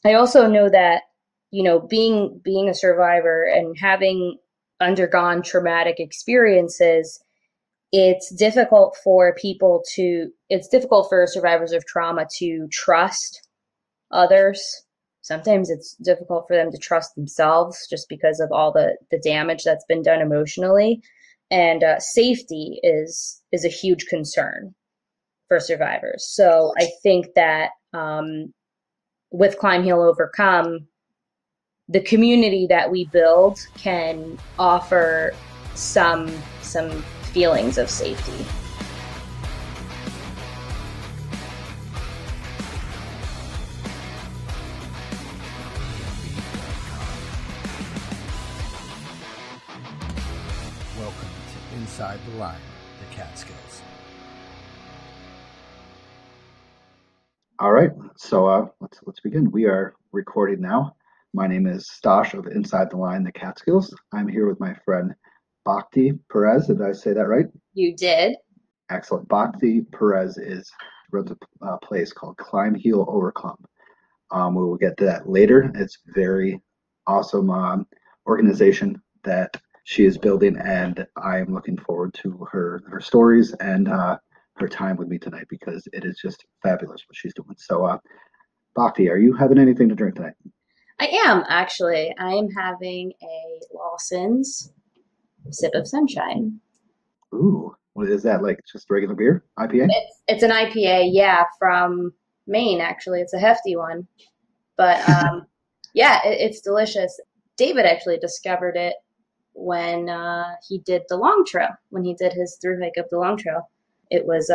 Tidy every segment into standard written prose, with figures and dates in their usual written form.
I also know that, being a survivor and having undergone traumatic experiences, it's difficult for survivors of trauma to trust others. Sometimes it's difficult for them to trust themselves just because of all the damage that's been done emotionally. And safety is a huge concern for survivors. So I think that with Climb, Heal, Overcome, the community that we build can offer some feelings of safety. Welcome to Inside the Line, the Catskills. All right, so let's begin. We are recording now. My name is Stosh of Inside the Line, the Catskills. I'm here with my friend Bhakti Perez. Did I say that right? You did. Excellent. Bhakti Perez runs a place called Climb, Heal, Overcome. We will get to that later. It's a very awesome organization that she is building, and I am looking forward to her stories and her time with me tonight because it is just fabulous what she's doing. So, Bhakti, are you having anything to drink tonight? I am, actually. I am having a Lawson's Sip of Sunshine. Ooh, what is that, like just regular beer? IPA? It's an IPA, yeah, from Maine, actually. It's a hefty one. But yeah, it's delicious. David actually discovered it when he did the Long Trail, when he did his thru hike of the Long Trail. It was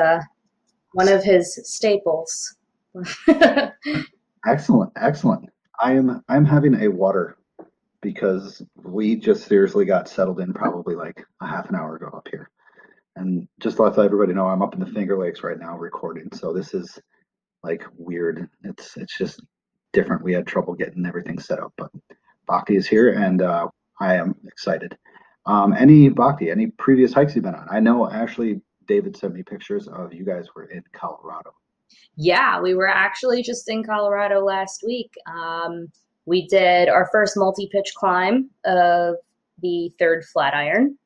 one of his staples. Excellent, excellent. I'm having a water because we just seriously got settled in probably like a half an hour ago up here. And just to let everybody know, I'm up in the Finger Lakes right now recording. So this is like weird. It's just different. We had trouble getting everything set up, but Bhakti is here and I am excited. Bhakti, any previous hikes you've been on? I know Ashley David sent me pictures of you guys were in Colorado. Yeah, we were actually just in Colorado last week. We did our first multi-pitch climb of the third Flatiron,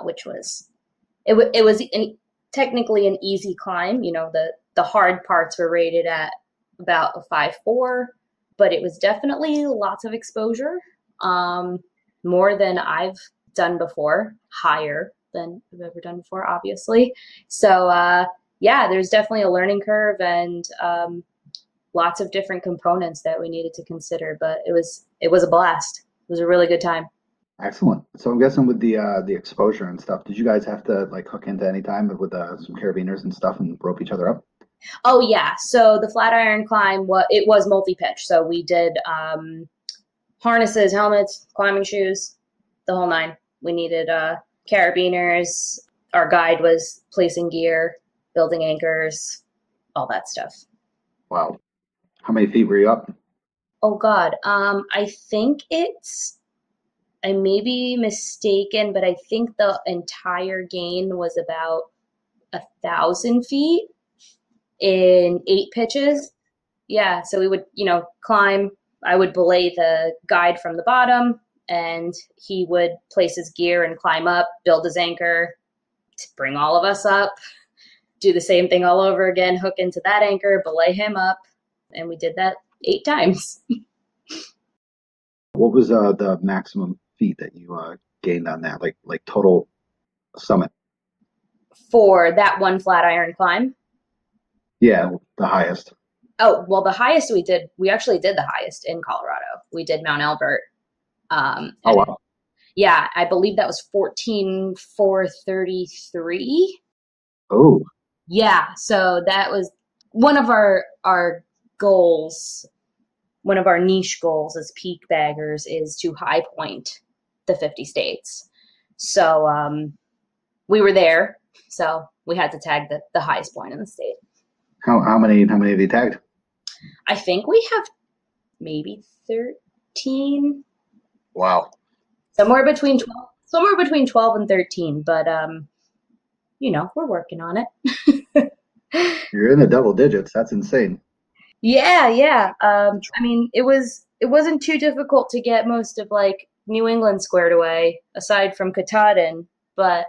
which was technically an easy climb. The hard parts were rated at about a 5.4, but it was definitely lots of exposure, more than I've done before, higher than I've ever done before, obviously. So yeah, there's definitely a learning curve and lots of different components that we needed to consider, but it was a blast. It was a really good time. Excellent. So I'm guessing with the exposure and stuff, did you guys have to like hook into any time with some carabiners and stuff and rope each other up? Oh yeah. So the Flatiron climb was multi-pitch. So we did harnesses, helmets, climbing shoes, the whole nine. We needed carabiners. Our guide was placing gear, building anchors, all that stuff. Wow. How many feet were you up? Oh God. I think I may be mistaken, but I think the entire gain was about 1,000 feet in 8 pitches. Yeah. So we would, climb. I would belay the guide from the bottom and he would place his gear and climb up, build his anchor to bring all of us up, do the same thing all over again, hook into that anchor, belay him up. And we did that 8 times. What was the maximum feet that you gained on that, like total summit? For that one Flatiron climb? Yeah, the highest. Oh, well, the highest we actually did the highest in Colorado. We did Mount Elbert. Oh, wow. Yeah, I believe that was 14,433. Oh. Yeah, so that was one of our goals. One of our niche goals as peak baggers is to high point the 50 states. So we were there, so we had to tag the highest point in the state. How many have you tagged? I think we have maybe 13. Wow. Somewhere between 12 and 13, but we're working on it. You're in the double digits. That's insane. Yeah, yeah. I mean, it wasn't too difficult to get most of like New England squared away, aside from Katahdin. But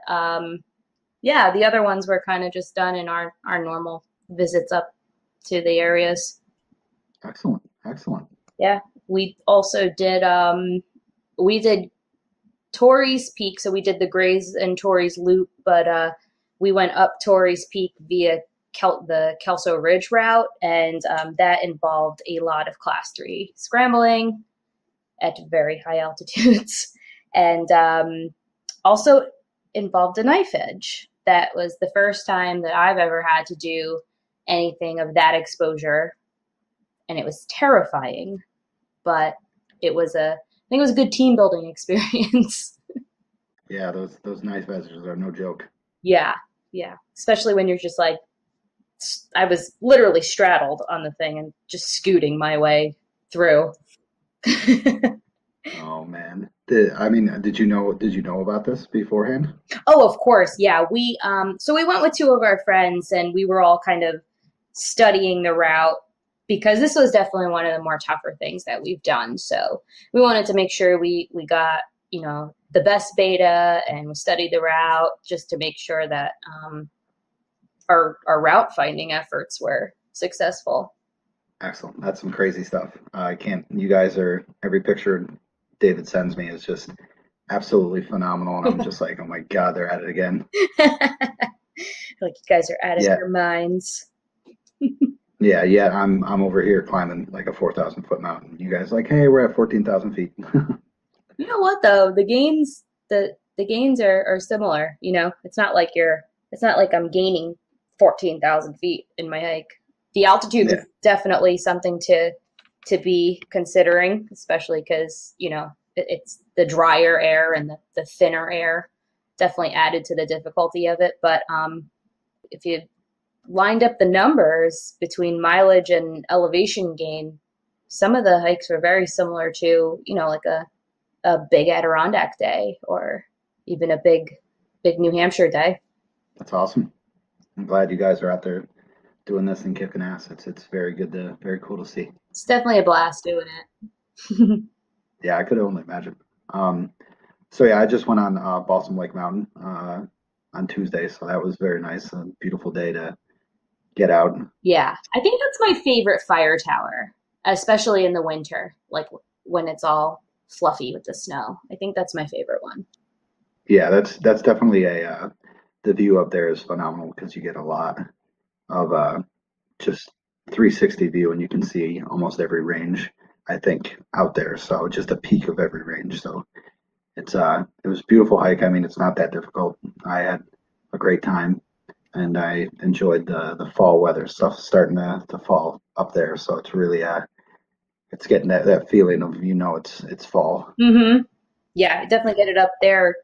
yeah, the other ones were kind of just done in our normal visits up to the areas. Excellent, excellent. Yeah, we also did we did Torrey's Peak, so we did the Grays and Torrey's Loop, but we went up Torrey's Peak via the Kelso Ridge route, and that involved a lot of Class 3 scrambling at very high altitudes, and also involved a knife edge. That was the first time that I've ever had to do anything of that exposure, and it was terrifying, but I think it was a good team building experience. Yeah, those nice visors are no joke. Yeah, yeah. Especially when you're just like, I was literally straddled on the thing and just scooting my way through. Oh man. I mean, did you know about this beforehand? Oh, of course, yeah. So we went with two of our friends and we were all kind of studying the route because this was definitely one of the more tougher things that we've done. So we wanted to make sure we got, the best beta and we studied the route just to make sure that our route finding efforts were successful. Excellent. That's some crazy stuff. I can't. You guys are every picture David sends me is just absolutely phenomenal, and I'm just like, oh my God, they're at it again. Like you guys are out of Yeah, your minds. yeah, yeah. I'm over here climbing like a 4,000 foot mountain. You guys like, hey, we're at 14,000 feet. You know what though? The gains are similar. It's not like I'm gaining 14,000 feet in my hike. The altitude Yeah, was definitely something to be considering, especially because it's the drier air and the thinner air definitely added to the difficulty of it. But if you lined up the numbers between mileage and elevation gain, some of the hikes were very similar to, like a big Adirondack day or even a big New Hampshire day. that's awesome. I'm glad you guys are out there doing this and kicking ass. It's very cool to see. It's definitely a blast doing it. Yeah, I could only imagine. Um, so yeah, I just went on Balsam Lake Mountain on Tuesday, so that was very nice. A beautiful day to get out. Yeah, I think that's my favorite fire tower, especially in the winter, like when it's all fluffy with the snow. I think that's my favorite one. Yeah, that's definitely a the view up there is phenomenal because you get a lot of just 360 view and you can see almost every range I think out there. So just a peak of every range. So it was a beautiful hike. I mean, it's not that difficult. I had a great time and I enjoyed the fall weather stuff starting to fall up there. So it's really it's getting that feeling of it's fall. Mm-hmm. Yeah, definitely get it up there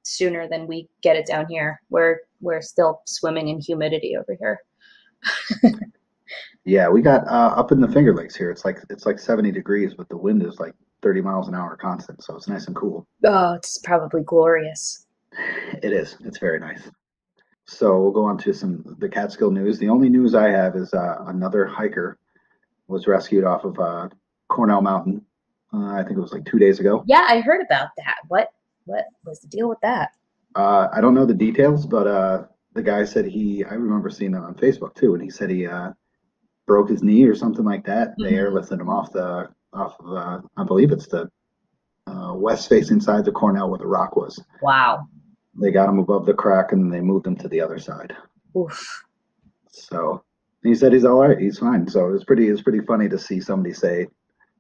sooner than we get it down here. We're still swimming in humidity over here. Yeah, we got up in the Finger Lakes here. It's like 70 degrees, but the wind is like 30 miles an hour constant, so it's nice and cool. Oh, it's probably glorious. It is. It's very nice. So we'll go on to some the Catskill news. The only news I have is another hiker was rescued off of Cornell Mountain. I think it was like 2 days ago. Yeah, I heard about that. What was the deal with that? I don't know the details, but the guy said I remember seeing it on Facebook too, and he said he broke his knee or something like that. They Mhm. airlifted him off of I believe it's the west facing side of Cornell where the rock was. Wow. They got him above the crack and they moved him to the other side. Oof. So he said he's all right, he's fine. So it was pretty funny to see somebody say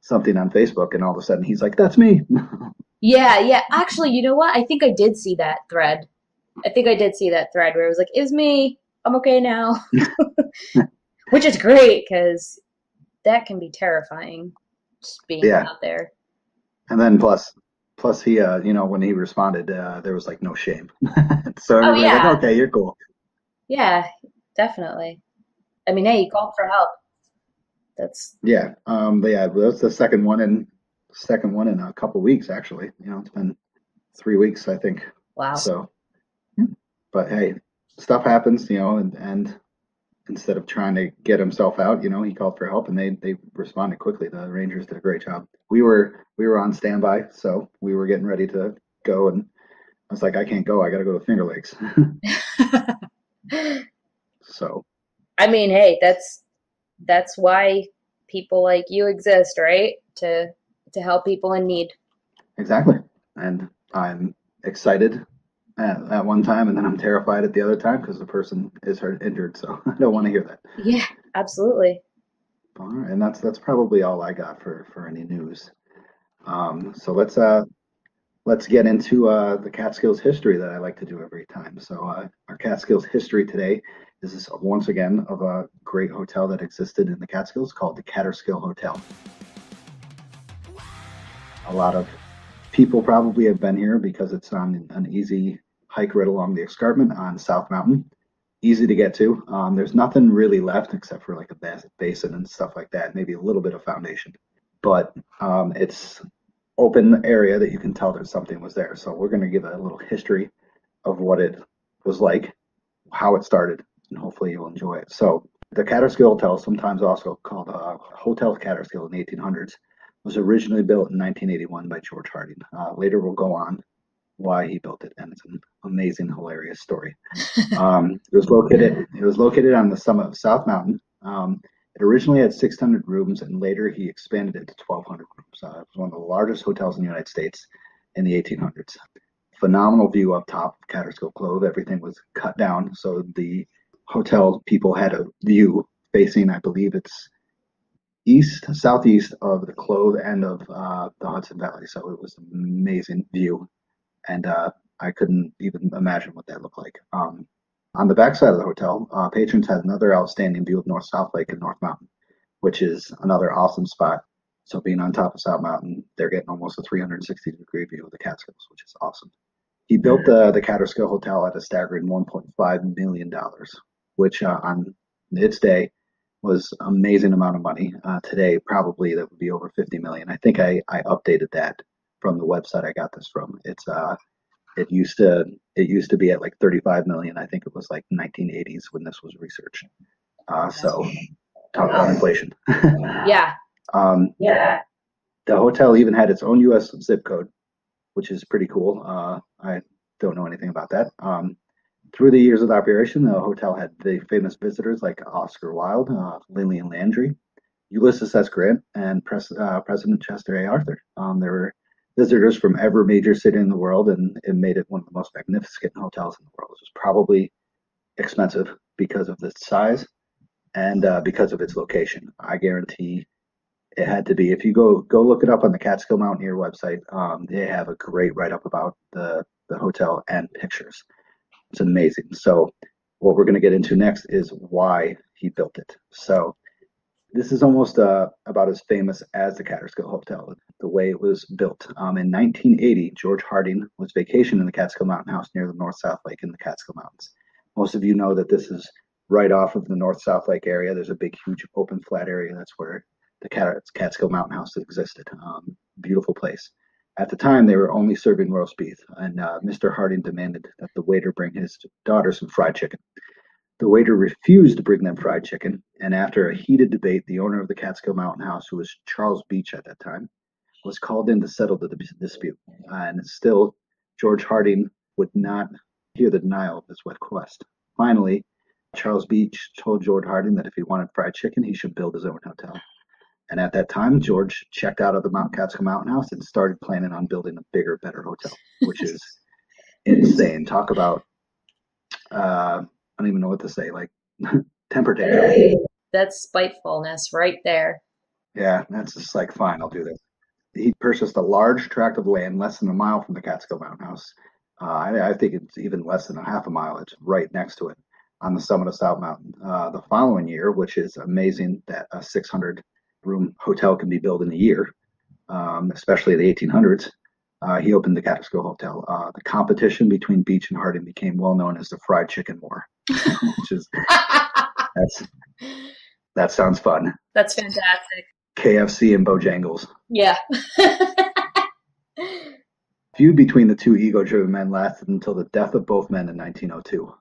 something on Facebook and all of a sudden he's like, "That's me." Yeah, yeah. Actually, you know what? I think I did see that thread. I think I did see that thread where it was like, "Is me. I'm okay now," which is great because that can be terrifying, just being Yeah, out there. and then plus he when he responded, there was like no shame. So Oh everybody's like, yeah, "Okay, you're cool." yeah, definitely. I mean, hey, you called for help. That's Yeah, but yeah, that's the second one in a couple weeks actually. It's been 3 weeks I think. wow. So, yeah. But hey, stuff happens, and instead of trying to get himself out, he called for help, and they responded quickly. The Rangers did a great job. We were on standby, so we were getting ready to go, and I was like, I can't go. I got to go to Finger Lakes. So I mean, hey, that's why people like you exist, right? To help people in need. exactly, and I'm excited at one time, and then I'm terrified at the other time because the person is hurt, injured. So I don't want to hear that. Yeah, absolutely. All right, and that's probably all I got for any news. So let's get into the Catskills history that I like to do every time. So our Catskills history today is this, once again, of a great hotel that existed in the Catskills called the Kaaterskill Hotel. A lot of people probably have been here because it's on an easy hike right along the escarpment on South Mountain. Easy to get to. There's nothing really left except for like a basin and stuff like that, maybe a little bit of foundation. But it's open area that you can tell that something was there. So we're going to give a little history of what it was like, how it started, and hopefully you'll enjoy it. So the Kaaterskill Hotel, sometimes also called Hotel Kaaterskill in the 1800s, was originally built in 1981 by George Harding. Later we'll go on why he built it, and it's an amazing, hilarious story. It was located on the summit of South Mountain. It originally had 600 rooms, and later he expanded it to 1,200 rooms. It was one of the largest hotels in the United States in the 1800s. Phenomenal view up top of Kaaterskill Clove. Everything was cut down, so the hotel people had a view facing, I believe it's southeast of the Clove end of the Hudson Valley. So it was an amazing view, and I couldn't even imagine what that looked like. On the backside of the hotel, patrons had another outstanding view of North South Lake and North Mountain, which is another awesome spot. So being on top of South Mountain, they're getting almost a 360-degree view of the Catskills, which is awesome. He built the Kaaterskill Hotel at a staggering $1.5 million, which on its day was an amazing amount of money. Today, probably that would be over 50 million. I think I updated that from the website I got this from. It used to be at like 35 million. I think it was like 1980s when this was researched. So talk about inflation. Yeah. Yeah. The hotel even had its own U.S. zip code, which is pretty cool. I don't know anything about that. Through the years of operation, the hotel had the famous visitors like Oscar Wilde, Lillian Landry, Ulysses S. Grant, and President Chester A. Arthur. There were visitors from every major city in the world, and it made it one of the most magnificent hotels in the world. It was probably expensive because of its size and because of its location. I guarantee it had to be. If you go look it up on the Catskill Mountaineer website, they have a great write-up about the hotel and pictures. It's amazing. So what we're going to get into next is why he built it. So this is almost about as famous as the Kaaterskill Hotel, the way it was built. In 1980, George Harding was vacationing in the Catskill Mountain House near the North-South Lake in the Catskill Mountains. Most of you know that this is right off of the North-South Lake area. There's a big, huge open flat area. That's where the Catskill Mountain House existed. Beautiful place. At the time, they were only serving roast beef, and Mr. Harding demanded that the waiter bring his daughter some fried chicken. The waiter refused to bring them fried chicken, and after a heated debate, the owner of the Catskill Mountain House, who was Charles Beach at that time, was called in to settle the dispute. And still, George Harding would not hear the denial of his request. Finally, Charles Beach told George Harding that if he wanted fried chicken, he should build his own hotel. And at that time, George checked out of the Catskill Mountain House and started planning on building a bigger, better hotel, which is insane. Talk about, I don't even know what to say, like temper tantrum. That's spitefulness right there. Yeah, that's just like, fine, I'll do this. He purchased a large tract of land less than a mile from the Catskill Mountain House. I think it's even less than a half a mile. It's right next to it on the summit of South Mountain. The following year, which is amazing that a 600-room hotel can be built in a year, especially in the 1800s, he opened the Catskill Hotel. The competition between Beach and Harding became well known as the Fried Chicken War, which is that sounds fun. That's fantastic. KFC and Bojangles. Yeah. Feud between the two ego-driven men lasted until the death of both men in 1902.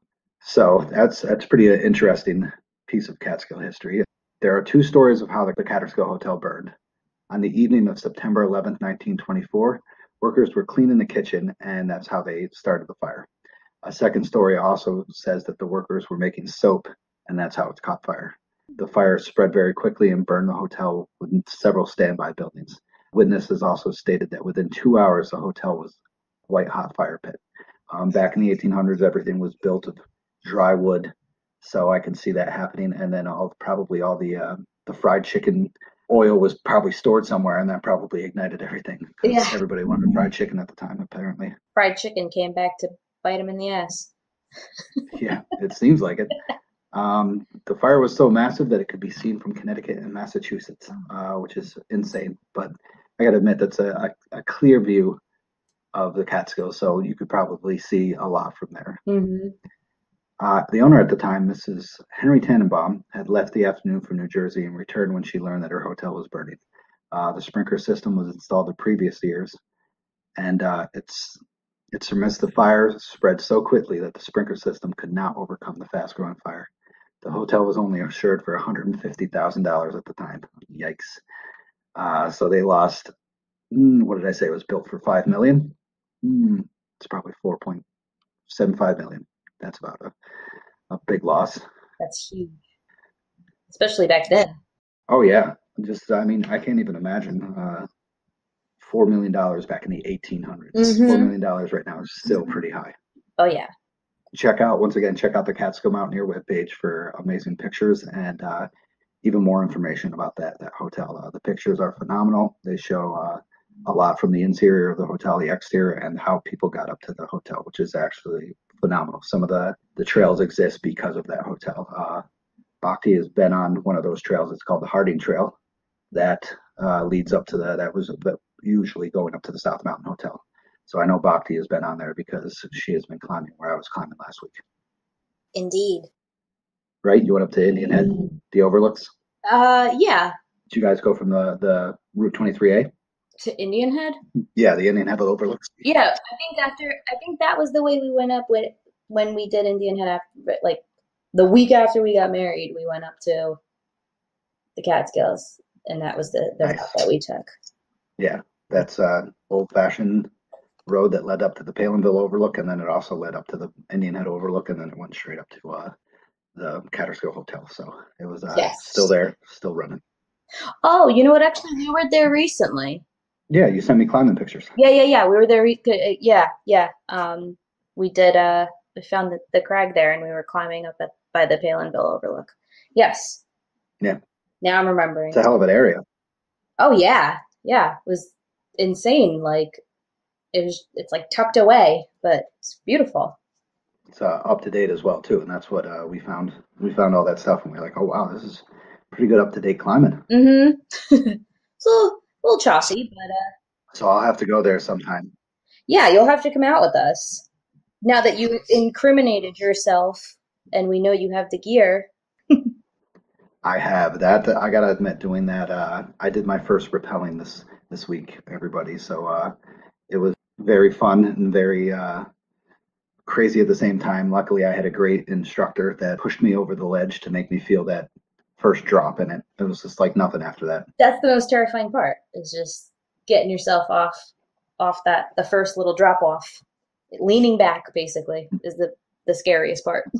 So that's pretty interesting piece of Catskill history. There are two stories of how the Kaaterskill Hotel burned. On the evening of September 11th, 1924, workers were cleaning the kitchen, and that's how they started the fire. A second story also says that the workers were making soap, and that's how it caught fire. The fire spread very quickly and burned the hotel with several standby buildings. Witnesses also stated that within 2 hours, the hotel was a white hot fire pit. Back in the 1800s, everything was built of dry wood, so I can see that happening. And then probably all the fried chicken oil was probably stored somewhere, and that probably ignited everything because Yeah. everybody wanted fried chicken at the time, apparently. Fried chicken came back to bite him in the ass. Yeah, it seems like it. The fire was so massive that it could be seen from Connecticut and Massachusetts, which is insane. But I got to admit, that's a clear view of the Catskills, so you could probably see a lot from there. Mm-hmm. The owner at the time, Mrs. Henry Tannenbaum, had left the afternoon for New Jersey and returned when she learned that her hotel was burning. The sprinkler system was installed the previous years, and it's amidst the fire spread so quickly that the sprinkler system could not overcome the fast-growing fire. The hotel was only insured for $150,000 at the time. Yikes! So they lost. What did I say? It was built for $5 million. It's probably $4.75 million. That's about a big loss. That's huge, especially back then. Oh yeah, I mean, I can't even imagine $4 million back in the 1800s. Mm-hmm. $4 million right now is still pretty high. Oh yeah. Check out the Catskill Mountaineer webpage for amazing pictures and even more information about that hotel. The pictures are phenomenal. They show a lot from the interior of the hotel, the exterior, and how people got up to the hotel, which is actually phenomenal. Some of the trails exist because of that hotel. Bhakti has been on one of those trails. It's called the Harding Trail. That leads up to that was usually going up to the South Mountain Hotel. So I know Bhakti has been on there because she has been climbing where I was climbing last week. Indeed. Right? You went up to Indian Head, the overlooks? Yeah. Did you guys go from the Route 23A? To Indian Head? Yeah, the Indian Head overlooks. Yeah, I think that was the way we went up when we did Indian Head after, like the week after we got married, we went up to the Catskills, and that was the Nice. route that we took. Yeah, that's old-fashioned road that led up to the Palinville Overlook, and then it also led up to the Indian Head Overlook, and then it went straight up to the Kaaterskill Hotel. So it was Yes. still there, still running. Oh, you know what? Actually, we were there recently. Yeah, you sent me climbing pictures. Yeah. We were there. Yeah. We did. We found the crag there, and we were climbing up by the Palinville Overlook. Yes. Yeah. Now I'm remembering. It's a hell of an area. Oh yeah. It was insane. Like it's like tucked away, but it's beautiful. It's up to date as well too, and that's what we found. We found all that stuff, and we were like, oh wow, this is pretty good up to date climbing. Mm-hmm. It's a little choppy, but So I'll have to go there sometime. yeah, you'll have to come out with us. Now that you incriminated yourself and we know you have the gear. I have that. I gotta admit, doing that. I did my first rappelling this week, everybody. So it was very fun and very crazy at the same time. Luckily, I had a great instructor that pushed me over the ledge to make me feel that first drop, and it was just like nothing after that. That's the most terrifying part, is just getting yourself off the first little drop off. Leaning back basically is the scariest part.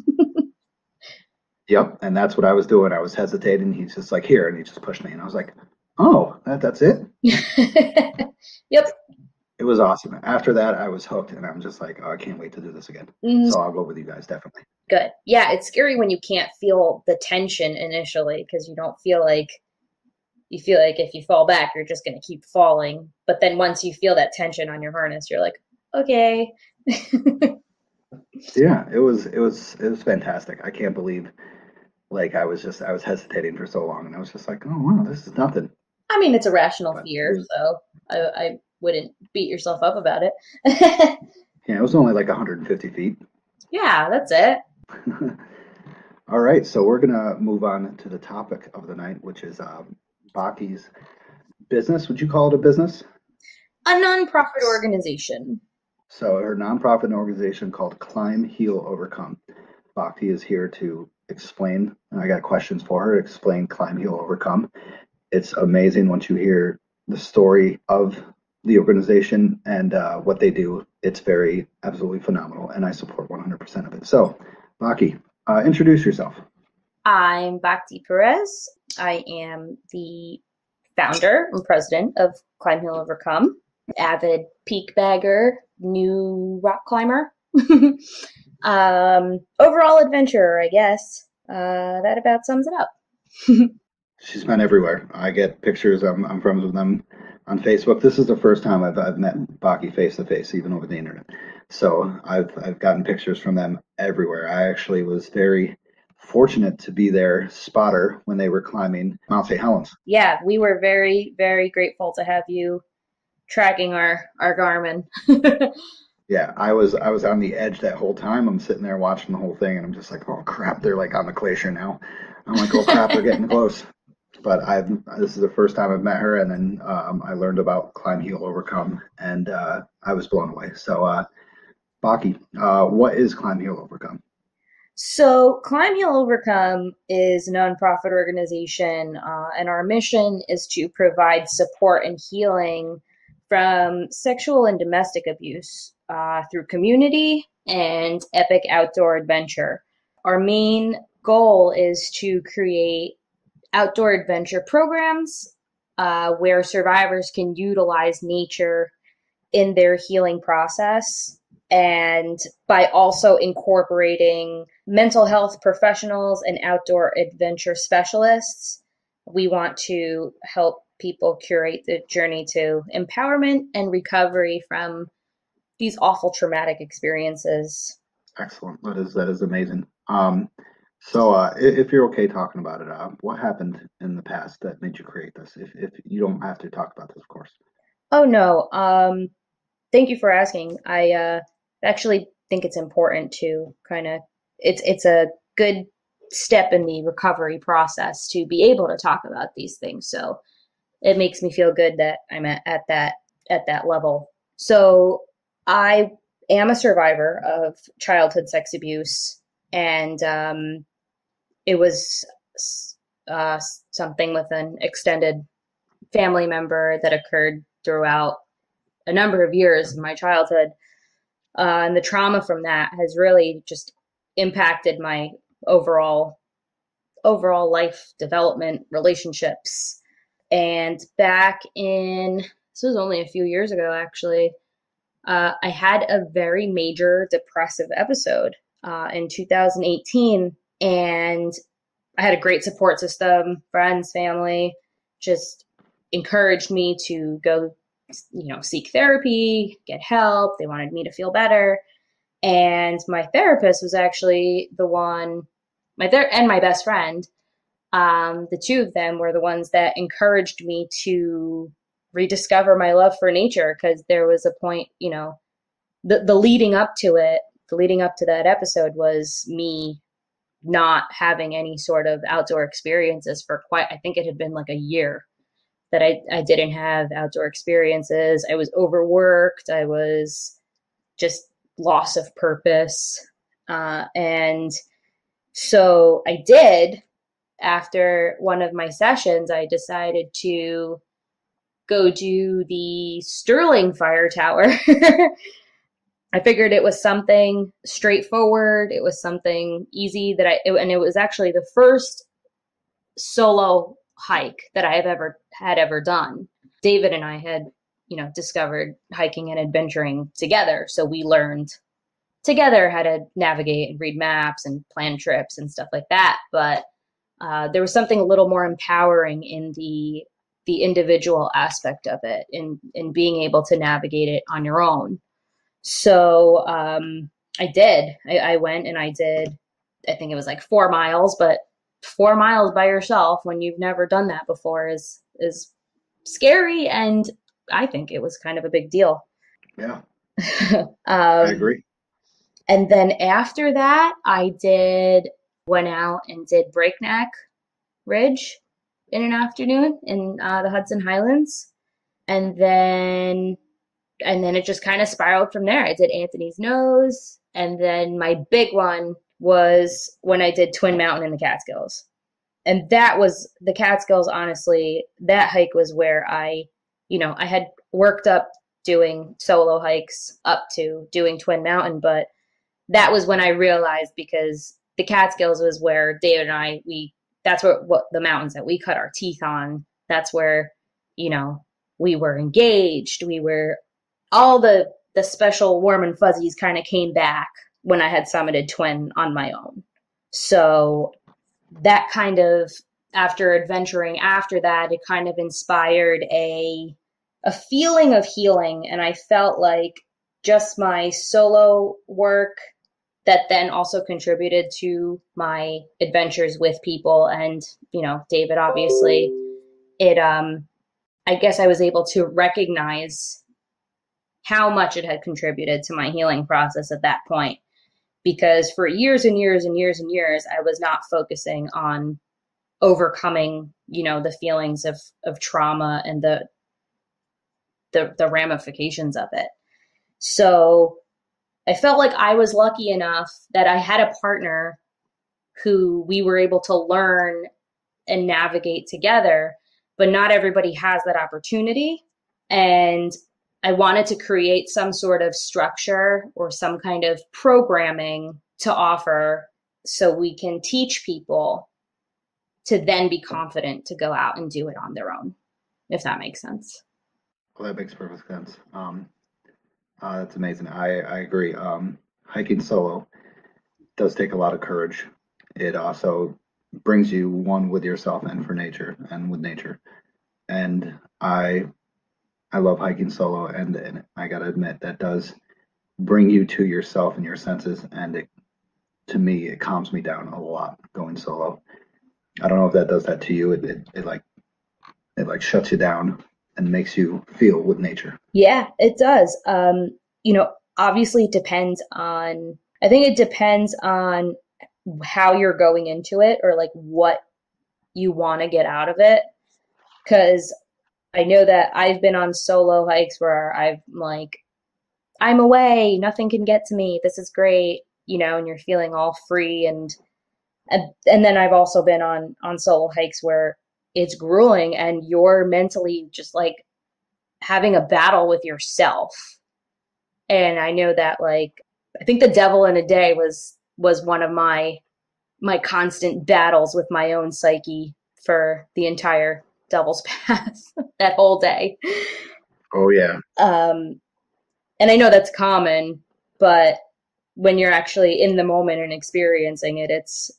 Yep, and that's what I was doing. I was hesitating. He's just like, here, and he just pushed me, and I was like, oh, that's it. Yep. It was awesome. After that, I was hooked, and I'm just like, oh, I can't wait to do this again. Mm-hmm. So I'll go with you guys, definitely. Good. Yeah, it's scary when you can't feel the tension initially because you feel like if you fall back, you're just going to keep falling. But then once you feel that tension on your harness, you're like, okay. Yeah, it was fantastic. I can't believe, like, I was hesitating for so long, and I was just like, oh wow, this is nothing. I mean, it's a rational But fear, so I wouldn't beat yourself up about it. yeah, it was only like 150 feet. Yeah, that's it. All right, so we're gonna move on to the topic of the night, which is Bhakti's business. Would you call it a business? A nonprofit organization. So her nonprofit organization called Climb, Heal, Overcome. Bhakti is here to explain, and I got questions for her, explain Climb, Heal, Overcome. It's amazing once you hear the story of the organization and what they do. It's very absolutely phenomenal, and I support 100% of it. So, Baki, introduce yourself. I'm Bhakti Perez. I am the founder and president of Climb.Heal.Overcome, avid peak bagger, new rock climber, overall adventurer, I guess. That about sums it up. She's been everywhere. I get pictures. I'm friends with them on Facebook. This is the first time I've met Baki face to face, even over the internet. So I've gotten pictures from them everywhere. I actually was very fortunate to be their spotter when they were climbing Mount St. Helens. Yeah, we were very, very grateful to have you tracking our Garmin. Yeah, I was on the edge that whole time. I'm sitting there watching the whole thing, and I'm just like, oh crap, they're like on the glacier now. I'm like, oh crap, they're getting close. But I've this is the first time I've met her, and then I learned about Climb, Heal, Overcome, and I was blown away. So, Baki, what is Climb, Heal, Overcome? So, Climb Heal Overcome is a nonprofit organization, and our mission is to provide support and healing from sexual and domestic abuse through community and epic outdoor adventure. Our main goal is to create outdoor adventure programs where survivors can utilize nature in their healing process, and by also incorporating mental health professionals and outdoor adventure specialists, we want to help people curate the journey to empowerment and recovery from these awful traumatic experiences. Excellent. That is amazing. So, if you're okay talking about it, what happened in the past that made you create this? If you don't have to talk about this, of course. Oh no, thank you for asking. I actually think it's important to kind of it's a good step in the recovery process to be able to talk about these things. So it makes me feel good that I'm at that level. So I am a survivor of childhood sex abuse, and it was uh, something with an extended family member that occurred throughout a number of years in my childhood. And the trauma from that has really just impacted my overall life development, relationships. And back in, this was only a few years ago actually, I had a very major depressive episode in 2018, and I had a great support system, friends, family, just encouraged me to go, seek therapy, get help. They wanted me to feel better. And my therapist was actually the one, and my best friend, the two of them were the ones that encouraged me to rediscover my love for nature, because there was a point, the leading up to it, the leading up to that episode was me not having any sort of outdoor experiences for quite, I think it had been like a year that I didn't have outdoor experiences. I was overworked. I was just loss of purpose. And so I did, after one of my sessions, I decided to go do the Sterling Fire Tower. I figured it was something straightforward. It was something easy and it was actually the first solo hike that I have ever done. David and I had, discovered hiking and adventuring together. So we learned together how to navigate and read maps and plan trips and stuff like that. But there was something a little more empowering in the individual aspect of it, in being able to navigate it on your own. So I did. I went and I did. I think it was like 4 miles, but 4 miles by yourself when you've never done that before is scary, and I think it was kind of a big deal. Yeah, I um, agree. and then after that, went out and did Breakneck Ridge in an afternoon in the Hudson Highlands, and then it just kind of spiraled from there. I did Anthony's Nose, and then my big one was when I did Twin Mountain in the Catskills. And that was the Catskills, honestly, that hike was where I had worked up doing solo hikes up to doing Twin Mountain, but that was when I realized, because the Catskills was where David and that's what the mountains that we cut our teeth on. That's where, you know, we were engaged. We were all the special warm and fuzzies kind of came back when I had summited Twin on my own. So that kind of, after adventuring after that, it kind of inspired a feeling of healing. And I felt like just my solo work that then also contributed to my adventures with people and, David, obviously, I guess I was able to recognize how much it had contributed to my healing process at that point. Because for years and years and years and years, I was not focusing on overcoming, the feelings of trauma and the ramifications of it. So I felt like I was lucky enough that I had a partner who we were able to learn and navigate together, but not everybody has that opportunity. And I wanted to create some sort of structure or some kind of programming to offer so we can teach people to then be confident to go out and do it on their own, if that makes sense. Well, that makes perfect sense. That's amazing. I agree. Hiking solo does take a lot of courage. It also brings you one with yourself and for nature and with nature. And I love hiking solo, and I gotta admit that does bring you to yourself and your senses, and to me it calms me down a lot going solo. I don't know if that does that to you. It like shuts you down and makes you feel with nature. Yeah, it does. Obviously it depends on, I think it depends on how you're going into it, or like what you want to get out of it. Cause I know that I've been on solo hikes where I'm away, nothing can get to me. This is great, and you're feeling all free and then I've also been on solo hikes where it's grueling and you're mentally just like having a battle with yourself. And I know that, like, I think the devil in a day was one of my constant battles with my own psyche for the entire Devil's Path that whole day. Oh yeah. And I know that's common, but when you're actually in the moment and experiencing it, it's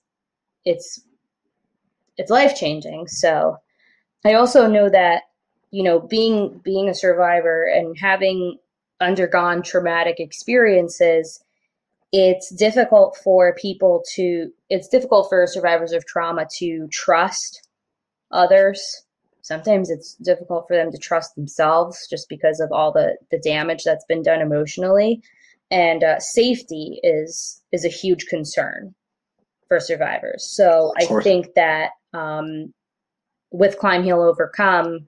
life changing. So I also know that, being a survivor and having undergone traumatic experiences, it's difficult for survivors of trauma to trust others. Sometimes it's difficult for them to trust themselves just because of all the damage that's been done emotionally. And safety is a huge concern for survivors. So I think that with Climb.Heal.Overcome,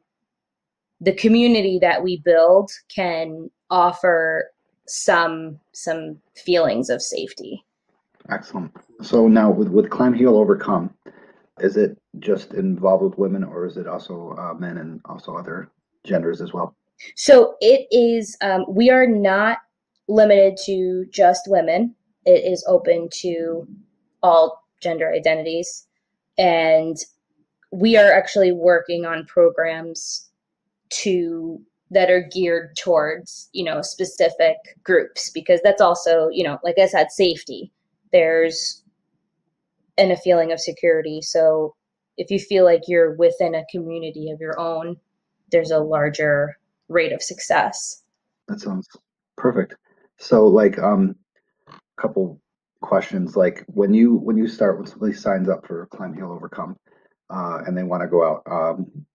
the community that we build can offer some feelings of safety. Excellent. So now with Climb, Heal, Overcome, is it just involved with women, or is it also men and also other genders as well? So it is. We are not limited to just women. It is open to all gender identities, and we are actually working on programs that are geared towards, specific groups, because that's also, like I said, safety. There's and a feeling of security. So if you feel like you're within a community of your own, there's a larger rate of success. That sounds perfect. So like couple questions, like when you start, when somebody signs up for Climb, Heal, Overcome, and they want to go out,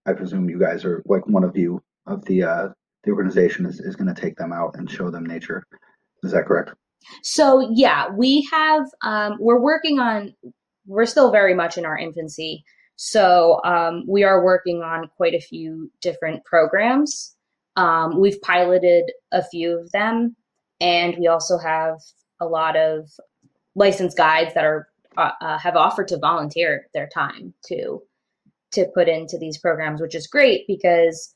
I presume you guys are like one of you of the organization is going to take them out and show them nature. Is that correct? So yeah, we're still very much in our infancy. So we are working on quite a few different programs. We've piloted a few of them, and we also have a lot of licensed guides that are have offered to volunteer their time to put into these programs, which is great because,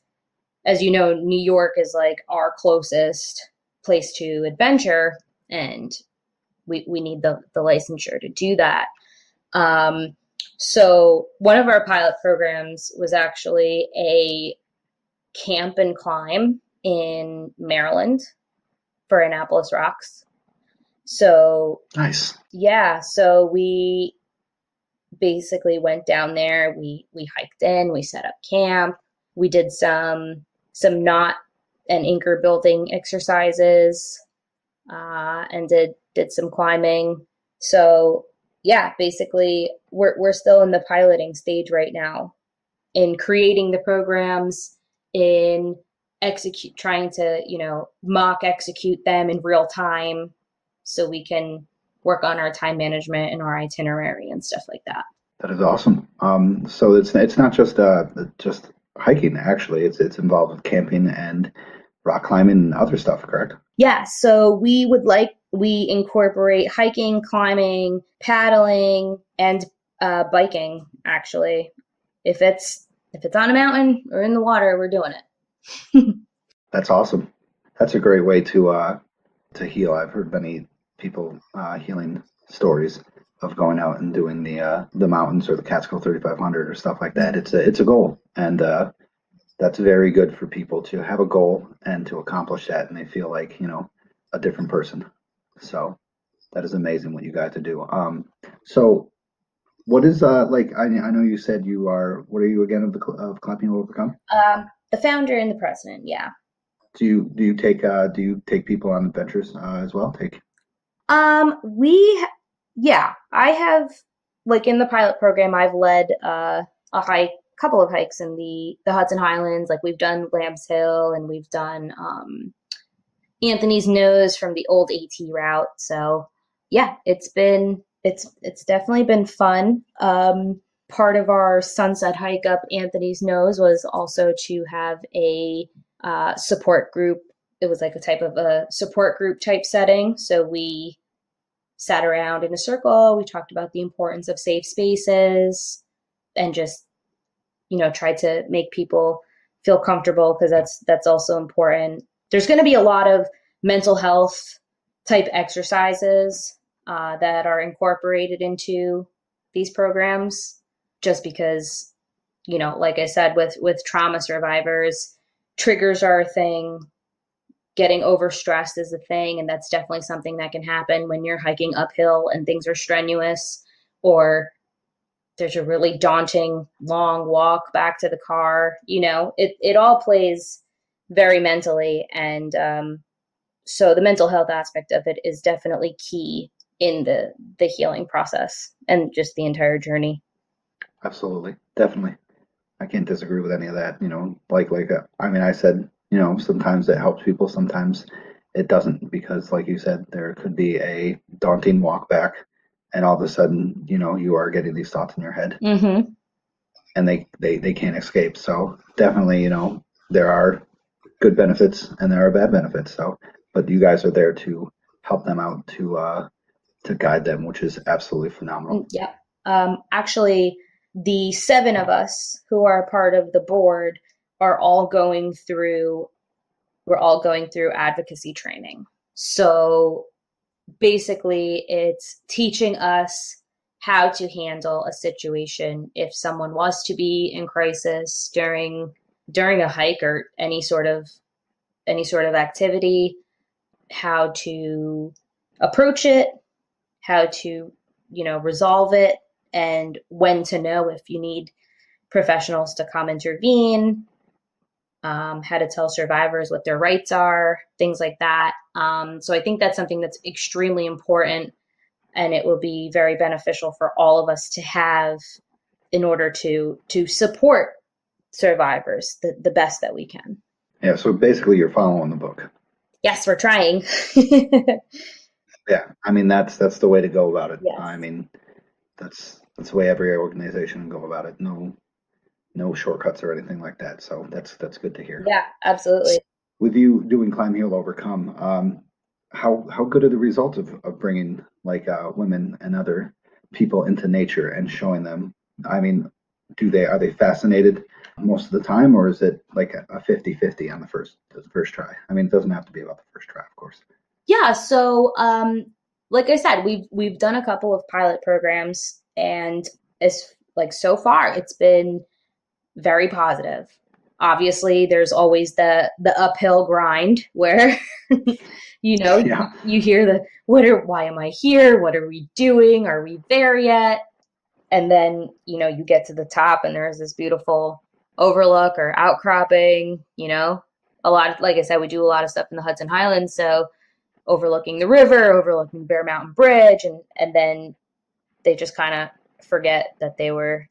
as you know, New York is like our closest place to adventure, and we need the licensure to do that. Um, so one of our pilot programs was actually a camp and climb in Maryland for Annapolis Rocks. So Nice. yeah, so we basically went down there. We hiked in, we set up camp, we did some knot and anchor building exercises, and did some climbing. So yeah, basically we're still in the piloting stage right now in creating the programs, in execute trying to, mock execute them in real time so we can work on our time management and our itinerary and stuff like that. That is awesome. So it's not just hiking. Actually, it's involved with camping and rock climbing and other stuff. Correct? Yeah, so we incorporate hiking, climbing, paddling, and biking. Actually, if it's on a mountain or in the water, we're doing it. That's awesome. That's a great way to heal. I've heard many people healing stories of going out and doing the mountains or the Catskill 3500 or stuff like that. It's a goal, and that's very good for people to have a goal and to accomplish that, and they feel like a different person. So that is amazing what you got to do. So what is like? I know you said you are. What are you again of Climb.Heal.Overcome? The founder and the president, yeah. Do you take people on adventures as well? Take We, yeah, I have, like in the pilot program, I've led a couple of hikes in the Hudson Highlands. Like we've done Lamb's Hill and we've done Anthony's Nose from the old AT route. So yeah, it's definitely been fun. Part of our sunset hike up Anthony's Nose was also to have a support group. It was like a type of a support group type setting. So we sat around in a circle. We talked about the importance of safe spaces and just, tried to make people feel comfortable because that's also important. There's going to be a lot of mental health type exercises that are incorporated into these programs just because, like I said, with trauma survivors, triggers are a thing. Getting overstressed is a thing, and that's definitely something that can happen when you're hiking uphill and things are strenuous, or there's a really daunting long walk back to the car. It all plays very mentally, and so the mental health aspect of it is definitely key in the healing process and just the entire journey. Absolutely, definitely. I can't disagree with any of that. I mean, I said, sometimes it helps people, sometimes it doesn't, because, like you said, there could be a daunting walk back, and all of a sudden, you are getting these thoughts in your head, Mm-hmm. and they can't escape. So definitely, there are good benefits and there are bad benefits. So, but you guys are there to help them out, to guide them, which is absolutely phenomenal. Yeah. Actually, the seven of us who are part of the board are all going through, we're all going through advocacy training. So basically, it's teaching us how to handle a situation if someone was to be in crisis during a hike or any sort of activity, how to approach it, how to, resolve it, and when to know if you need professionals to come intervene, how to tell survivors what their rights are, things like that. So I think that's something that's extremely important, and it will be very beneficial for all of us to have in order to support survivors the best that we can. Yeah. So basically, you're following the book. Yes, we're trying. Yeah. I mean, that's the way to go about it. Yes. I mean, that's the way every organization can go about it. No shortcuts or anything like that. So that's good to hear. Yeah, absolutely. With you doing Climb, Heal, Overcome, how good are the results of bringing like women and other people into nature and showing them? I mean, are they fascinated most of the time, or is it like a 50-50 on the first try? I mean, it doesn't have to be about the first try, of course. Yeah, so like I said, we've done a couple of pilot programs, and as like so far it's been very positive. Obviously, there's always the uphill grind where Yeah. you hear the why am I here? What are we doing? Are we there yet? And then, you get to the top and there's this beautiful overlook or outcropping, a lot, like I said, we do a lot of stuff in the Hudson Highlands, so overlooking the river, overlooking Bear Mountain Bridge, and then they just kind of forget that they were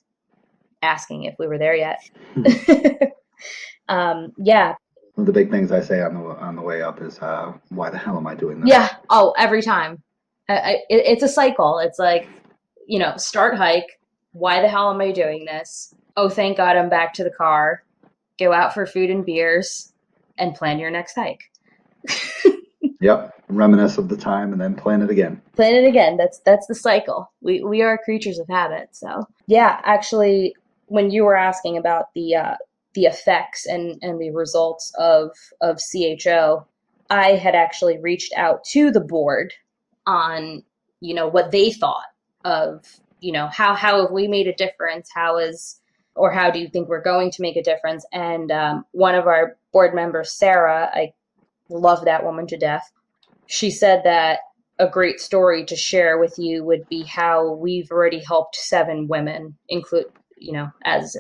asking if we were there yet. Yeah, One of the big things I say on the way up is, "Why the hell am I doing this?" yeah. Oh, every time. It's a cycle. It's like, start hike. Why the hell am I doing this? Oh, thank God I'm back to the car. Go out for food and beers and plan your next hike. Yep, reminisce of the time and then plan it again. Plan it again. That's the cycle. We are creatures of habit. So yeah, actually, when you were asking about the effects and the results of CHO, I had actually reached out to the board on what they thought of how have we made a difference? How do you think we're going to make a difference? And one of our board members, Sarah, I love that woman to death. She said that a great story to share with you would be how we've already helped 7 women, include, as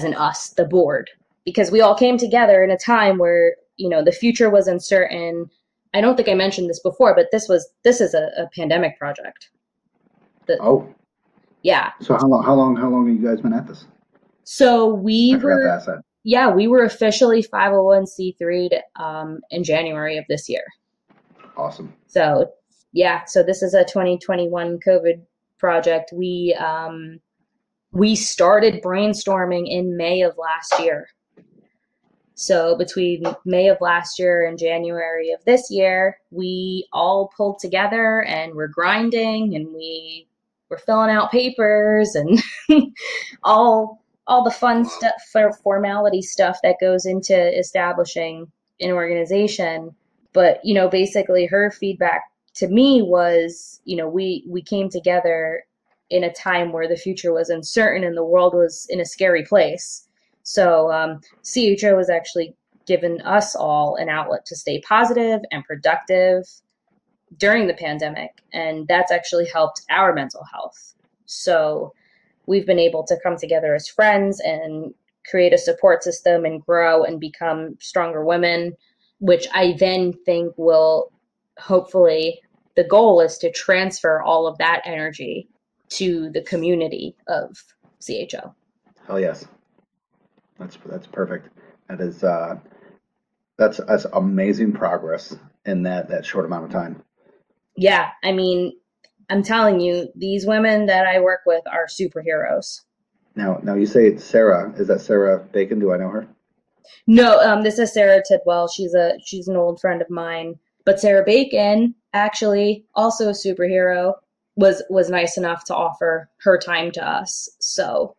in us, the board, because we all came together in a time where, the future was uncertain. I don't think I mentioned this before, but this is a pandemic project. The, Oh, yeah. so how long have you guys been at this? So I forgot to ask that. we were officially 501c3 in January of this year. Awesome. So yeah, so this is a 2021 COVID project. We started brainstorming in May of last year. So between May of last year and January of this year, we all pulled together and we're grinding and we were filling out papers and all the fun stuff for formality stuff that goes into establishing an organization. But basically her feedback to me was, we came together in a time where the future was uncertain and the world was in a scary place. So CHO has actually given us all an outlet to stay positive and productive during the pandemic, and that's actually helped our mental health. So we've been able to come together as friends and create a support system and grow and become stronger women, which I then think will hopefully, the goal is to transfer all of that energy to the community of CHO. Hell yes, that's perfect. That is that's amazing progress in that short amount of time. Yeah, I mean, I'm telling you, these women that I work with are superheroes. Now you say it's Sarah. Is that Sarah Bacon? Do I know her? No, this is Sarah Tidwell. She's an old friend of mine. But Sarah Bacon, actually, also a superhero, was nice enough to offer her time to us. So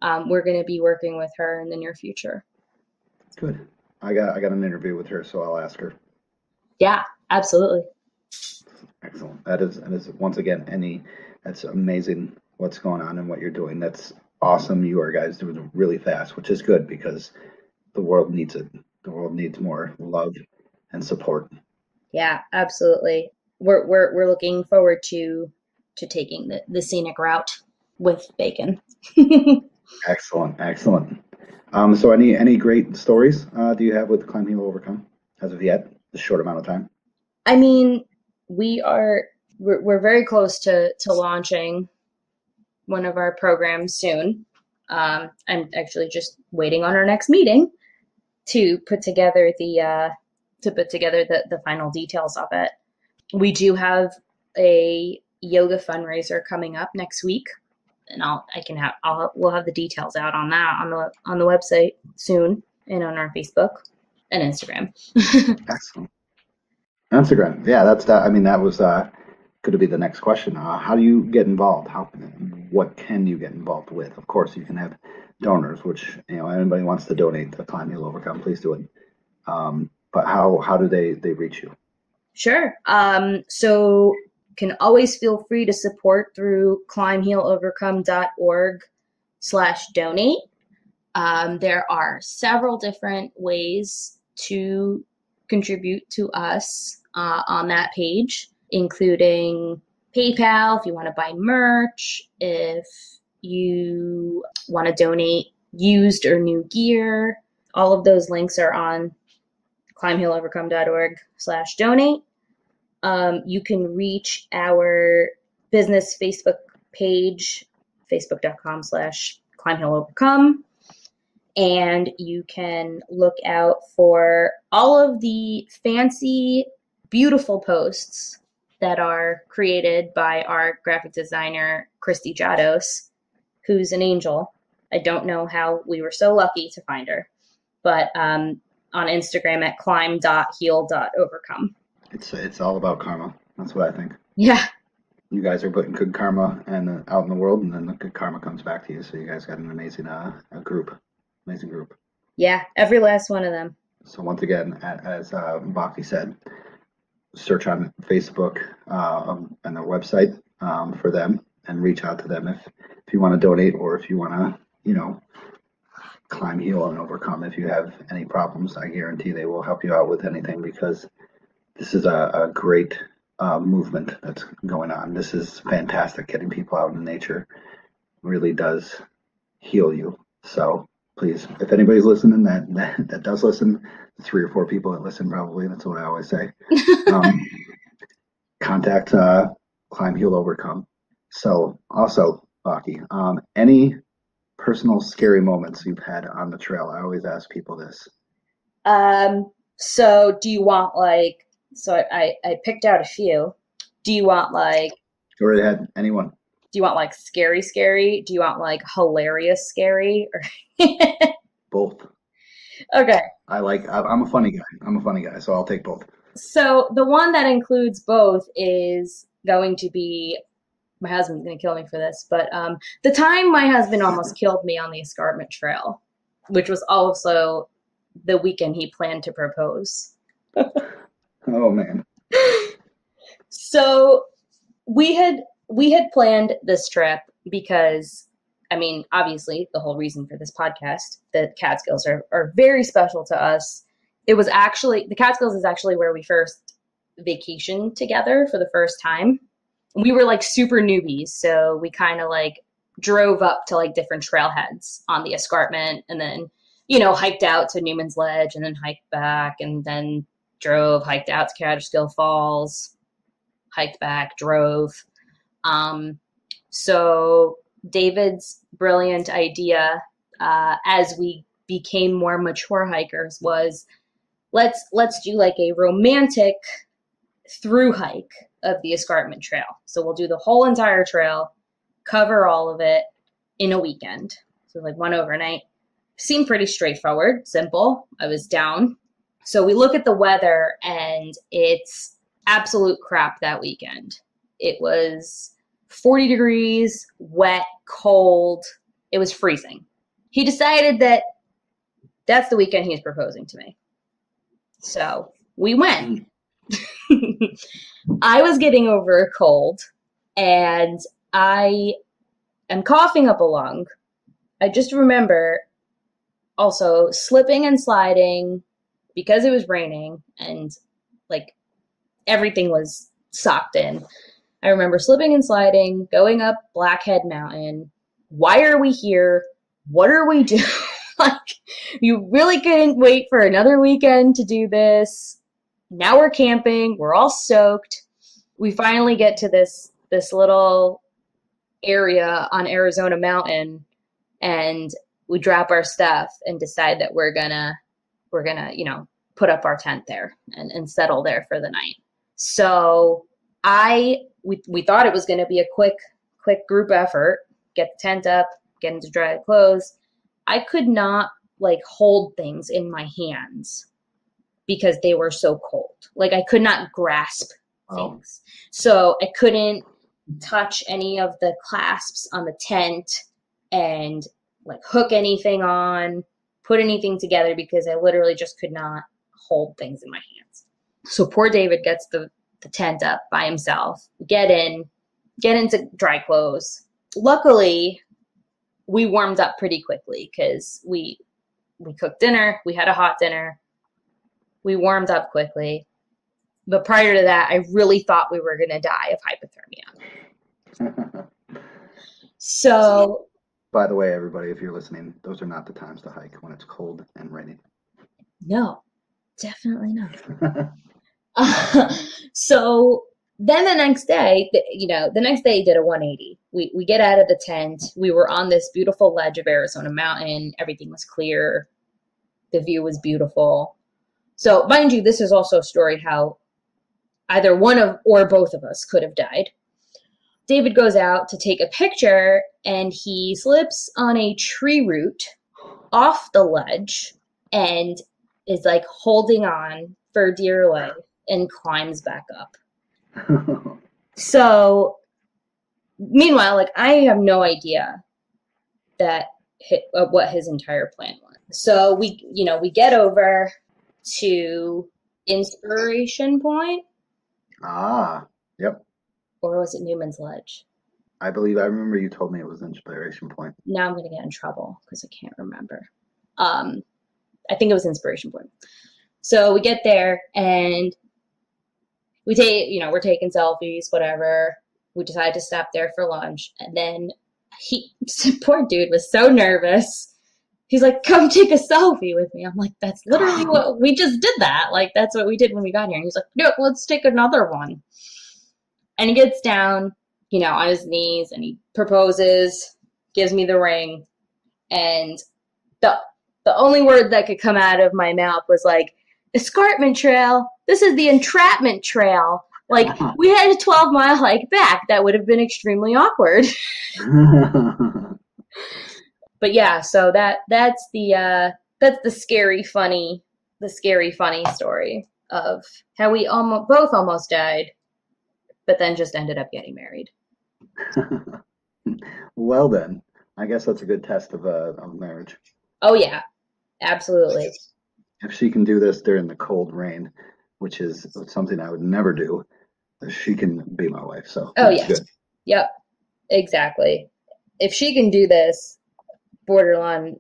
we're going to be working with her in the near future. Good. I got an interview with her, so I'll ask her. Yeah, absolutely. Excellent. That is once again that's amazing what's going on and what you're doing. That's awesome. You are guys doing it really fast, which is good because the world needs it. The world needs more love and support. Yeah, absolutely. We're looking forward to taking the scenic route with Bacon. Excellent, excellent. So any great stories do you have with Climb.Heal.Overcome as of yet? This short amount of time. I mean, we're very close to launching one of our programs soon. I'm actually just waiting on our next meeting to put together the final details of it. We do have a yoga fundraiser coming up next week, and we'll have the details out on that on the website soon and on our Facebook and Instagram. Excellent. Instagram. Yeah, that's that. I mean, that was going to be the next question. How do you get involved? What can you get involved with? Of course, you can have donors, which, anybody wants to donate to Climb, Heal, Overcome, please do it. But how do they reach you? Sure. So can always feel free to support through climbhealovercome.org/donate. There are several different ways to contribute to us on that page, including PayPal if you want to buy merch, if you want to donate used or new gear. All of those links are on climbhealovercome.org/donate. You can reach our business Facebook page, facebook.com/climbhealovercome. And you can look out for all of the fancy, beautiful posts that are created by our graphic designer, Christy Jados, who's an angel. I don't know how we were so lucky to find her, but on Instagram at Climb.Heal.Overcome. It's all about karma. That's what I think. Yeah. You guys are putting good karma and out in the world, and then the good karma comes back to you. So you guys got an amazing group. Amazing group. Yeah, every last one of them. So once again, as Bhakti said, search on Facebook and their website for them, and reach out to them if you want to donate, or if you want to, climb, heal, and overcome. If you have any problems, I guarantee they will help you out with anything, because this is a great movement that's going on. This is fantastic. Getting people out in nature really does heal you. So please, if anybody's listening that does listen, 3 or 4 people that listen probably, that's what I always say, contact Climb, Heal, Overcome. So also, Baki, any personal scary moments you've had on the trail? I always ask people this. So do you want I picked out a few. Do you want Go right ahead, anyone. Do you want scary? Do you want hilarious scary? Or Both. Okay. I'm a funny guy, so I'll take both. So the one that includes both is going to be, my husband's going to kill me for this, but the time my husband almost killed me on the escarpment trail, which was also the weekend he planned to propose. Oh man. So we had planned this trip because, I mean, obviously the whole reason for this podcast, the Catskills are very special to us. It was actually, the Catskills is actually where we first vacationed together for the first time. We were super newbies, so we kind of drove up to different trailheads on the escarpment, and then, hiked out to Newman's Ledge, and then hiked back, and then hiked out to Kaaterskill Falls, hiked back, drove. So David's brilliant idea, as we became more mature hikers, was let's do a romantic through hike of the escarpment trail. So we'll do the whole entire trail, cover all of it in a weekend. So one overnight. Seemed pretty straightforward, simple. I was down. So we look at the weather, and it's absolute crap that weekend. It was 40 degrees, wet, cold. It was freezing. He decided that that's the weekend he's proposing to me. So we went. I was getting over a cold, and I am coughing up a lung. I just remember also slipping and sliding because it was raining, and everything was socked in. I remember slipping and sliding, going up Blackhead Mountain. Why are we here? What are we doing? You really couldn't wait for another weekend to do this. Now we're camping. We're all soaked. We finally get to this little area on Arizona Mountain, and we drop our stuff and decide that we're gonna put up our tent there and settle there for the night. So we thought it was going to be a quick group effort, get the tent up, get into dry clothes. I could not hold things in my hands because they were so cold. Like I could not grasp things. So I couldn't touch any of the clasps on the tent and like hook anything on, put anything together because I literally just could not hold things in my hands. So poor David gets the tent up by himself, get into dry clothes. Luckily, we warmed up pretty quickly because we cooked dinner. We had a hot dinner. We warmed up quickly. But prior to that, I really thought we were going to die of hypothermia. So, by the way, everybody, if you're listening, those are not the times to hike when it's cold and raining. No, definitely not. So then the next day did a 180. We get out of the tent. We were on this beautiful ledge of Arizona Mountain. Everything was clear. The view was beautiful. So mind you, this is also a story how either one of or both of us could have died. David goes out to take a picture and he slips on a tree root off the ledge and is like holding on for dear life and climbs back up. So meanwhile, like I have no idea what his entire plan was. So we get over to Inspiration Point. Yep. Or was it Newman's Ledge? I remember you told me it was Inspiration Point. Now I'm going to get in trouble because I can't remember. I think it was Inspiration Point. So we get there and we're taking selfies, whatever. We decide to stop there for lunch. And then poor dude was so nervous. He's like, come take a selfie with me. I'm like, that's literally what we just did that. Like, that's what we did when we got here. And he's like, no, let's take another one. And he gets down, on his knees and he proposes, gives me the ring. And the only word that could come out of my mouth was like, escarpment trail. This is the entrapment trail. Like, we had a 12-mile hike back. That would have been extremely awkward. But yeah, so that's the scary funny story of how we both almost died, but then just ended up getting married. Well then, I guess that's a good test of marriage. Oh yeah, absolutely. If she can do this during the cold rain, which is something I would never do, she can be my wife. So yes, good. Yep, exactly. If she can do this, borderline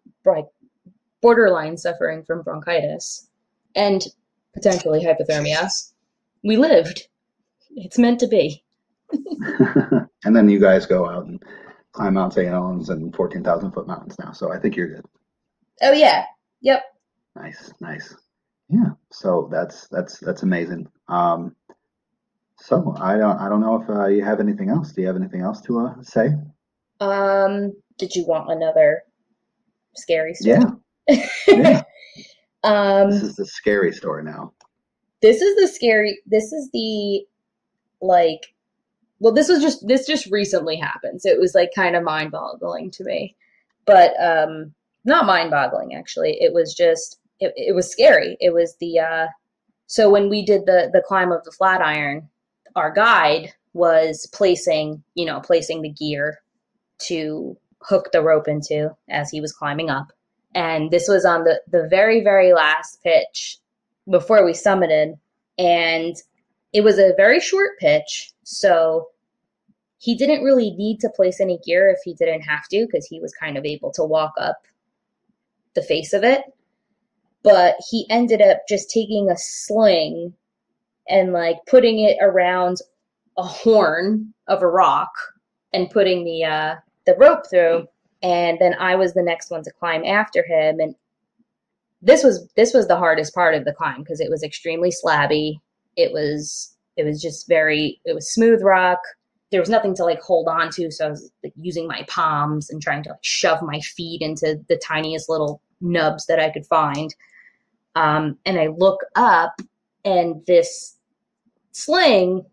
suffering from bronchitis and potentially hypothermia, we lived. It's meant to be. And then you guys go out and climb Mount St. Helens and 14,000-foot mountains now, so I think you're good. Oh yeah, yep. Nice. Yeah, so that's amazing. So I don't know if you have anything else. Do you have anything else to say? Did you want another scary story? Yeah. This is the scary story now. This just recently happened. So it was like kind of mind-boggling to me. But not mind-boggling actually. It was just it was scary. It was so when we did the climb of the Flatiron, our guide was placing the gear to hook the rope into as he was climbing up. And this was on the very, very last pitch before we summited. And it was a very short pitch. So he didn't really need to place any gear if he didn't have to, because he was kind of able to walk up the face of it. But he ended up just taking a sling and like putting it around a horn of a rock and putting the rope through. And then I was the next one to climb after him. And this was the hardest part of the climb because it was extremely slabby. It was smooth rock. There was nothing to like hold on to. So I was like using my palms and trying to like shove my feet into the tiniest little nubs that I could find. And I look up and this sling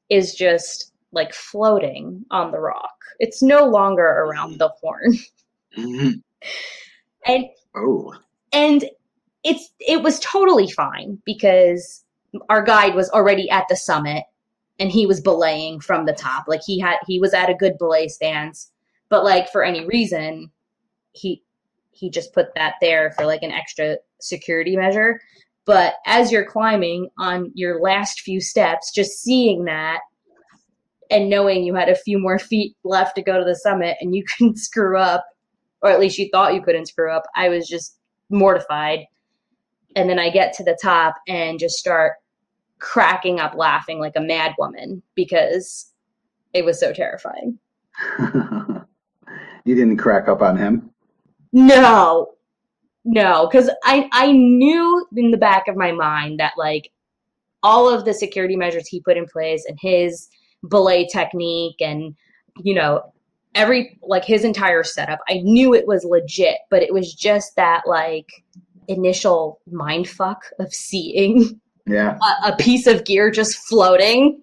is just like floating on the rock. It's no longer around the horn. Mm-hmm. And it was totally fine because our guide was already at the summit and he was belaying from the top. Like he was at a good belay stance, but like for any reason, he just put that there for like an extra security measure. But as you're climbing on your last few steps, just seeing that and knowing you had a few more feet left to go to the summit and you couldn't screw up, or at least you thought you couldn't screw up, I was just mortified. And then I get to the top and just start cracking up laughing like a mad woman because it was so terrifying. You didn't crack up on him? No, because I knew in the back of my mind that like all of the security measures he put in place and his belay technique and, you know, his entire setup, I knew it was legit, but it was just that like initial mind fuck of seeing a piece of gear just floating.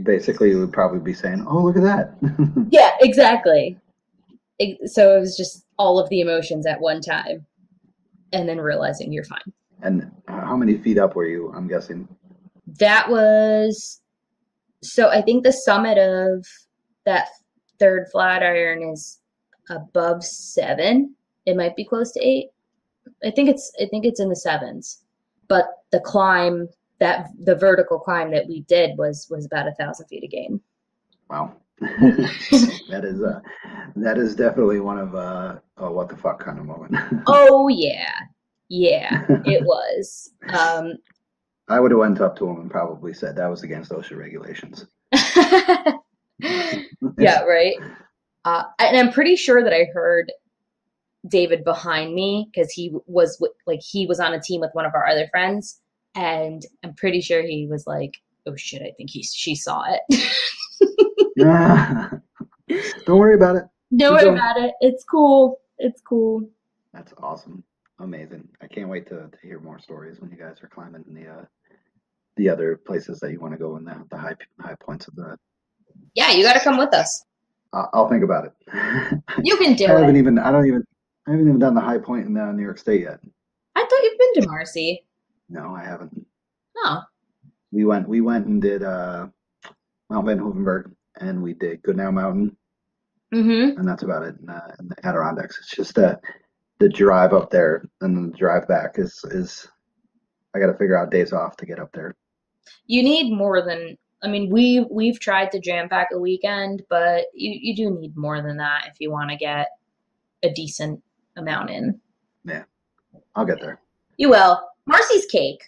Basically, you would probably be saying, "Oh, look at that." Yeah, exactly. So it was just all of the emotions at one time and then realizing you're fine. And how many feet up were you, I'm guessing? That was, so I think the summit of that third Flatiron is above 7. It might be close to 8. I think it's in the 7s. But the climb, the vertical climb that we did was about 1,000 feet of gain. Wow. That is definitely one of a what the fuck kind of moment. Oh yeah, it was. I would have went up to him and probably said that was against OSHA regulations. Yeah, right. And I'm pretty sure that I heard David behind me because he was on a team with one of our other friends, and I'm pretty sure he was like, "Oh shit, I think she saw it." Don't worry about it. Don't worry about it. It's cool. That's awesome. Amazing. I can't wait to hear more stories when you guys are climbing the other places that you want to go in the high points of the. Yeah, you got to come with us. I'll think about it. You can do it. I haven't even done the high point in New York State yet. I thought you've been to Marcy. No, I haven't. Oh. We went and did Mount Van Hoevenberg, and we did Goodnow Mountain. Mm-hmm. And that's about it in the Adirondacks. It's just the drive up there and then the drive back is I got to figure out days off to get up there. You need more than, I mean, we've tried to jam pack a weekend, but you do need more than that if you want to get a decent amount in. Yeah, I'll get there. You will. Marcy's cake.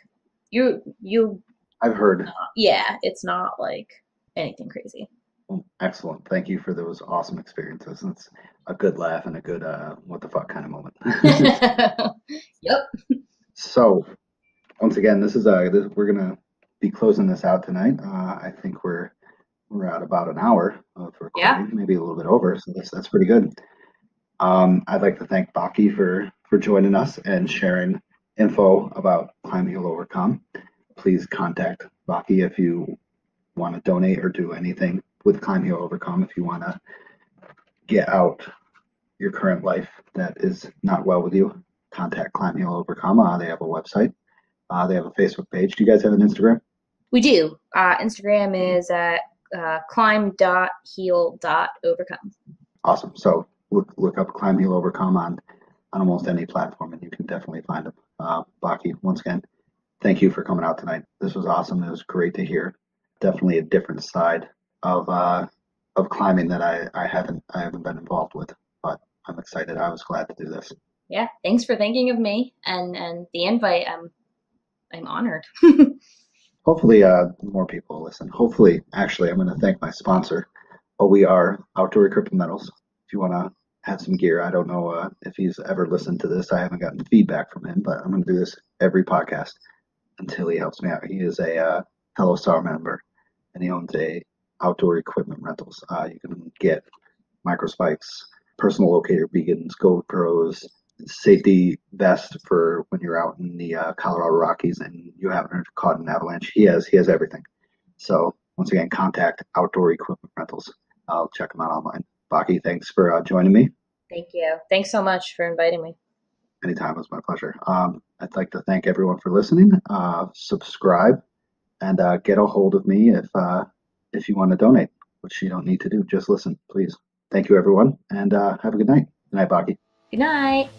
You. I've heard. Yeah, it's not like anything crazy. Well, excellent. Thank you for those awesome experiences. It's a good laugh and a good what the fuck kind of moment. Yep. So, once again, we're gonna be closing this out tonight. I think we're at about an hour of recording, maybe a little bit over. So that's pretty good. I'd like to thank Bhakti for joining us and sharing info about Climb.Heal.Overcome. Please contact Bhakti if you want to donate or do anything with Climb.Heal.Overcome. If you want to get out your current life that is not well with you, contact Climb.Heal.Overcome. They have a website. They have a Facebook page. Do you guys have an Instagram? We do. Instagram is at Climb.Heal.Overcome. Awesome. So look up Climb.Heal.Overcome on almost any platform, and you can definitely find them. Bhakti, once again, thank you for coming out tonight. This was awesome. It was great to hear. Definitely a different side of climbing that I haven't been involved with, but I'm excited. I was glad to do this. Yeah, thanks for thinking of me and the invite. I'm honored. Hopefully, more people listen. Hopefully, actually, I'm going to thank my sponsor, OER Outdoor Equipment Metals. If you want to have some gear, I don't know if he's ever listened to this. I haven't gotten feedback from him, but I'm going to do this every podcast until he helps me out. He is a fellow star member, and he owns a outdoor equipment rentals. You can get microspikes, personal locator beacons, GoPros, safety vest for when you're out in the Colorado Rockies and you haven't caught an avalanche. He has everything. So once again, contact Outdoor Equipment Rentals. I'll check them out online. Bhakti, thanks for joining me. Thank you. Thanks so much for inviting me. Anytime, it was my pleasure. I'd like to thank everyone for listening. Subscribe and get a hold of me if you want to donate, which you don't need to do. Just listen, please. Thank you, everyone, and have a good night. Good night, Baki. Good night.